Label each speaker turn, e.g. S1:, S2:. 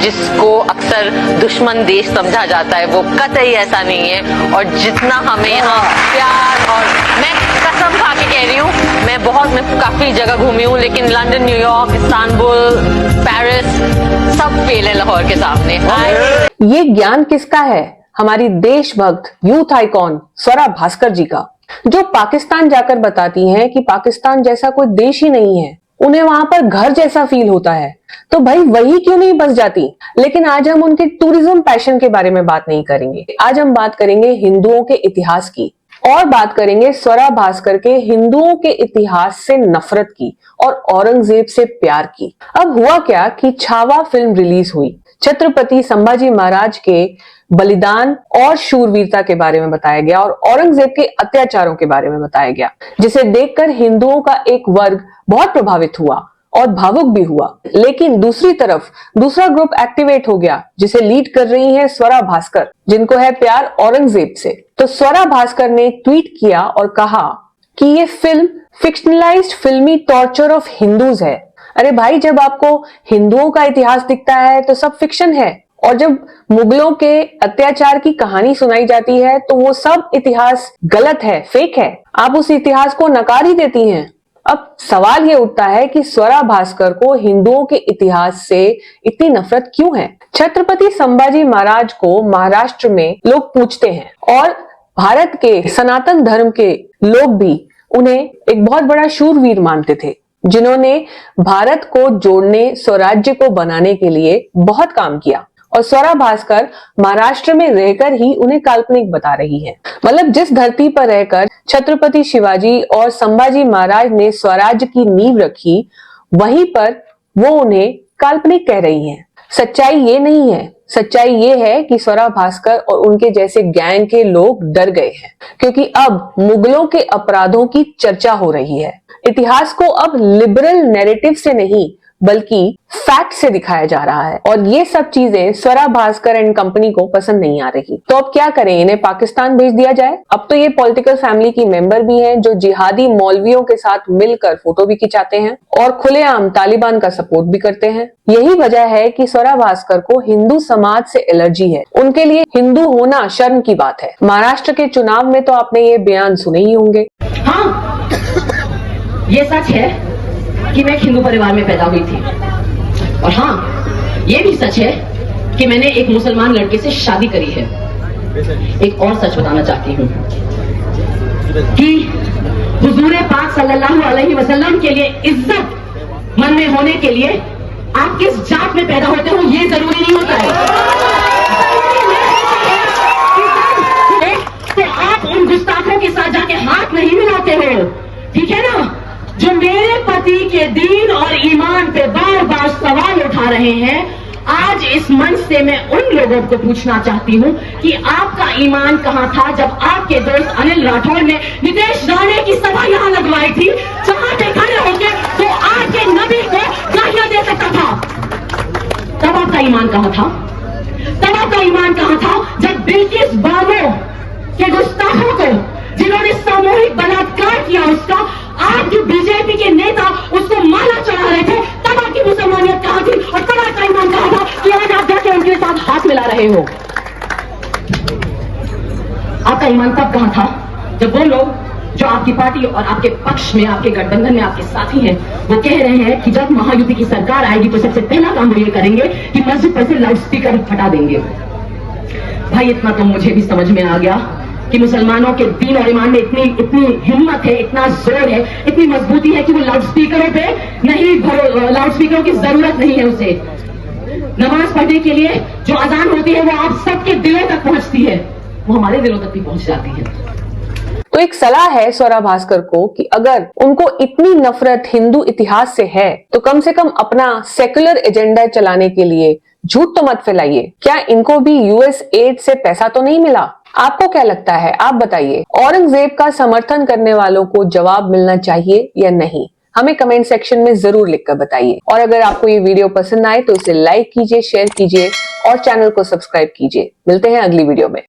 S1: जिसको अक्सर दुश्मन देश समझा जाता है, वो कतई ऐसा नहीं है। और जितना हमें यहाँ प्यार, और मैं कसम खा के कह रही हूँ, मैं काफी जगह घूमी हूँ, लेकिन लंदन, न्यूयॉर्क, इस्तांबुल, पेरिस सब फेल है लाहौर के सामने।
S2: ये ज्ञान किसका है? हमारी देशभक्त यूथ आइकॉन स्वरा भास्कर जी का, जो पाकिस्तान जाकर बताती हैं कि पाकिस्तान जैसा कोई देश ही नहीं है, उन्हें वहां पर घर जैसा फील होता है। तो भाई वही क्यों नहीं बस जाती? लेकिन आज हम उनके टूरिज्म पैशन के बारे में बात नहीं करेंगे। आज हम बात करेंगे हिंदुओं के इतिहास की, और बात करेंगे स्वरा भास्कर के हिंदुओं के इतिहास से नफरत की और औरंगजेब से प्यार की। अब हुआ क्या कि छावा फिल्म रिलीज हुई। छत्रपति संभाजी महाराज के बलिदान और शूरवीरता के बारे में बताया गया और औरंगजेब के अत्याचारों के बारे में बताया गया, जिसे देखकर हिंदुओं का एक वर्ग बहुत प्रभावित हुआ और भावुक भी हुआ। लेकिन दूसरी तरफ दूसरा ग्रुप एक्टिवेट हो गया, जिसे लीड कर रही है स्वरा भास्कर, जिनको है प्यार औरंगजेब से। तो स्वरा भास्कर ने ट्वीट किया और कहा कि ये फिल्म फिक्शनलाइज्ड फिल्मी टॉर्चर ऑफ हिंदूज है। अरे भाई, जब आपको हिंदुओं का इतिहास दिखता है तो सब फिक्शन है, और जब मुगलों के अत्याचार की कहानी सुनाई जाती है तो वो सब इतिहास गलत है, फेक है। आप उस इतिहास को नकार ही देती हैं। अब सवाल ये उठता है कि स्वरा भास्कर को हिंदुओं के इतिहास से इतनी नफरत क्यों है? छत्रपति संभाजी महाराज को महाराष्ट्र में लोग पूजते हैं, और भारत के सनातन धर्म के लोग भी उन्हें एक बहुत बड़ा शूरवीर मानते थे, जिन्होंने भारत को जोड़ने, स्वराज्य को बनाने के लिए बहुत काम किया। और स्वरा भास्कर महाराष्ट्र में रहकर ही उन्हें काल्पनिक बता रही है। मतलब जिस धरती पर रहकर छत्रपति शिवाजी और संभाजी महाराज ने स्वराज्य की नींव रखी, वहीं पर वो उन्हें काल्पनिक कह रही हैं। सच्चाई ये नहीं है। सच्चाई ये है कि स्वरा भास्कर और उनके जैसे गैंग के लोग डर गए हैं, क्योंकि अब मुगलों के अपराधों की चर्चा हो रही है। इतिहास को अब लिबरल नैरेटिव से नहीं बल्कि फैक्ट से दिखाया जा रहा है, और ये सब चीजें स्वरा भास्कर एंड कंपनी को पसंद नहीं आ रही। तो अब क्या करें? इन्हें पाकिस्तान भेज दिया जाए? अब तो ये पॉलिटिकल फैमिली की मेंबर भी हैं, जो जिहादी मौलवियों के साथ मिलकर फोटो भी खिंचाते हैं और खुलेआम तालिबान का सपोर्ट भी करते हैं। यही वजह है कि स्वरा भास्कर को हिंदू समाज से एलर्जी है। उनके लिए हिंदू होना शर्म की बात है। महाराष्ट्र के चुनाव में तो आपने ये बयान सुने ही होंगे।
S3: हाँ, ये सच है कि मैं हिंदू परिवार में पैदा हुई थी, और हाँ, ये भी सच है कि मैंने एक मुसलमान लड़के से शादी करी है। एक और सच बताना चाहती हूँ कि हुजूर पाक सल्लल्लाहु अलैहि वसल्लम के लिए इज्जत मन में होने के लिए आप किस जात में पैदा होते हो ये जरूरी नहीं होता है। तो आप उन गुस्ताखों के साथ जाके हाथ नहीं मिलाते हो, ठीक है ना, जो मेरे पति के दीन और ईमान पे बार बार सवाल उठा रहे हैं। आज इस मंच से मैं उन लोगों को पूछना चाहती हूं कि आपका ईमान कहां था जब आपके दोस्त अनिल राठौर ने नितेश राणे की सभा यहां लगवाई थी, जहां पे खड़े होकर तो आज के नबी को गालियां दे सकता था। तब आपका ईमान कहां था? तब आपका ईमान कहां था जब बिल्किस बानो के गुस्ताखों को, जिन्होंने सामूहिक बलात्कार किया उसका, आज जो बीजेपी के नेता उसको माला चढ़ा रहे थे, तब आपकी मुसलमानियत कहां थी? और तब आपका ईमान कहां था कि आज आप जाके उनके साथ हाथ मिला रहे हो? आपका ईमान तब कहां था जब वो लोग जो आपकी पार्टी और आपके पक्ष में, आपके गठबंधन में आपके साथी हैं, वो कह रहे हैं कि जब महायुति की सरकार आएगी तो सबसे पहला काम वो ये करेंगे कि मस्जिद पर से लाउड स्पीकर हटा देंगे। भाई, इतना तो मुझे भी समझ में आ गया कि मुसलमानों के दीन और ईमान में इतनी हिम्मत है, इतना जोर है, इतनी मजबूती है कि वो लाउड स्पीकरों पे नहीं, लाउड स्पीकरों की जरूरत नहीं है उसे। नमाज पढ़ने के लिए जो अजान होती है वो आप सबके दिलों तक पहुंचती है, वो हमारे दिलों तक भी पहुंच जाती है।
S2: तो एक सलाह है स्वरा भास्कर को कि अगर उनको इतनी नफरत हिंदू इतिहास से है तो कम से कम अपना सेकुलर एजेंडा चलाने के लिए झूठ तो मत फैलाइए। क्या इनको भी यूएस एड से पैसा तो नहीं मिला? आपको क्या लगता है? आप बताइए। औरंगजेब का समर्थन करने वालों को जवाब मिलना चाहिए या नहीं? हमें कमेंट सेक्शन में जरूर लिखकर बताइए। और अगर आपको ये वीडियो पसंद आए तो इसे लाइक कीजिए, शेयर कीजिए और चैनल को सब्सक्राइब कीजिए। मिलते हैं अगली वीडियो में।